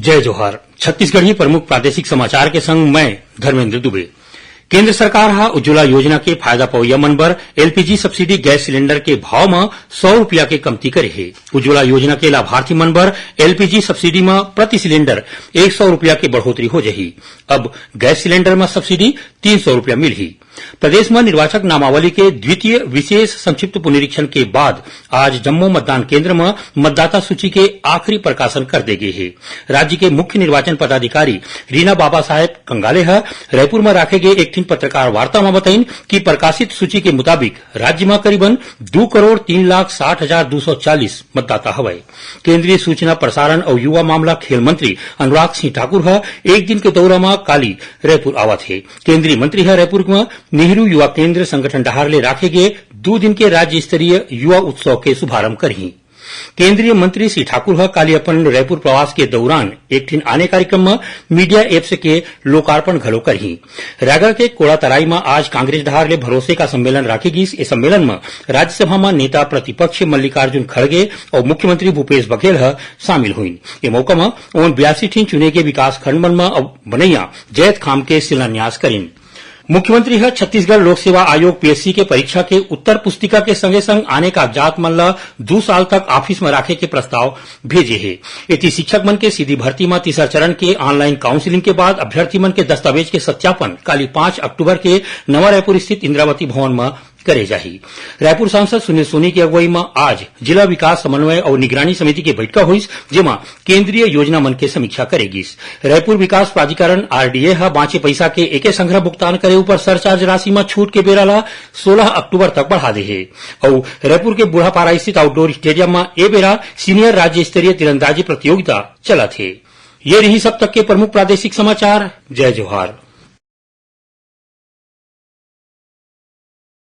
जय जोहार। छत्तीसगढ़ी प्रमुख प्रादेशिक समाचार के संग मैं धर्मेंद्र दुबे। केंद्र सरकार हा उज्ज्वला योजना के फायदा पवैया मन बर एलपीजी सब्सिडी गैस सिलेंडर के भाव में 100 रुपया के कमती करे है। उज्ज्वला योजना के लाभार्थी मन बर एलपीजी सब्सिडी में प्रति सिलेंडर 100 रुपया के बढ़ोतरी हो जाही। अब गैस सिलेंडर में सब्सिडी 300 रुपया मिलही। प्रदेश में निर्वाचक नामावली के द्वितीय विशेष संक्षिप्त पुनरीक्षण के बाद आज जम्मू मतदान केंद्र में मतदाता सूची के आखिरी प्रकाशन कर दे गए है। राज्य के मुख्य निर्वाचन पदाधिकारी रीना बाबा साहेब कंगाले रायपुर में रखे गए एक पत्रकार वार्ता में बताइन कि प्रकाशित सूची के मुताबिक राज्य में करीबन 2,03,60,240 मतदाता हवे। केंद्रीय सूचना प्रसारण और युवा मामला खेल मंत्री अनुराग सिंह ठाकुर एक दिन के दौरा में काली रायपुर आवत है। केंद्रीय मंत्री रायपुर में नेहरू युवा केंद्र संगठन डहार ले राखे गए 2 दिन के राज्य स्तरीय युवा उत्सव के शुभारंभ करही। केंद्रीय मंत्री श्री ठाकुर काली अपन रायपुर प्रवास के दौरान एक ठिन आने कार्यक्रम में मीडिया एप्स के लोकार्पण घलो करही। रायगढ़ के कोड़ातराई में आज कांग्रेस डहार ले भरोसे का सम्मेलन राखी गईस। इस सम्मेलन में राज्यसभा में नेता प्रतिपक्ष मल्लिकार्जुन खड़गे और मुख्यमंत्री भूपेश बघेल शामिल हुईन। ये मौका में उन 82 ठिन चुने के विकास खंड मन में बनैया जैत खाम के शिलान्यास करीन। मुख्यमंत्री छत्तीसगढ़ लोक सेवा आयोग पीएससी के परीक्षा के उत्तर पुस्तिका के संगे संग आने कागजात मन ला 2 साल तक ऑफिस में राखे के प्रस्ताव भेजे है। इति शिक्षक मन के सीधी भर्ती में तीसरा चरण के ऑनलाइन काउंसिलिंग के बाद अभ्यर्थी मन के दस्तावेज के सत्यापन काली 5 अक्टूबर के नवा रायपुर स्थित इंद्रावती भवन में करे जाही। रायपुर सांसद सुनील सोनी की अगुवाई में आज जिला विकास समन्वय और निगरानी समिति की बैठक हुई, जेमा केंद्रीय योजना मन के समीक्षा करेगी। रायपुर विकास प्राधिकरण आरडीए बांचे पैसा के एके संग्रह भुगतान करे ऊपर सरचार्ज राशि में छूट के बेरा ला 16 अक्टूबर तक बढ़ा दे है। और रायपुर के बूढ़ापारा स्थित आउटडोर स्टेडियम में ए बेरा सीनियर राज्य स्तरीय तीरंदाजी प्रतियोगिता चलत है। ये रही सब तक के प्रमुख प्रादेशिक समाचार। जय जोहार।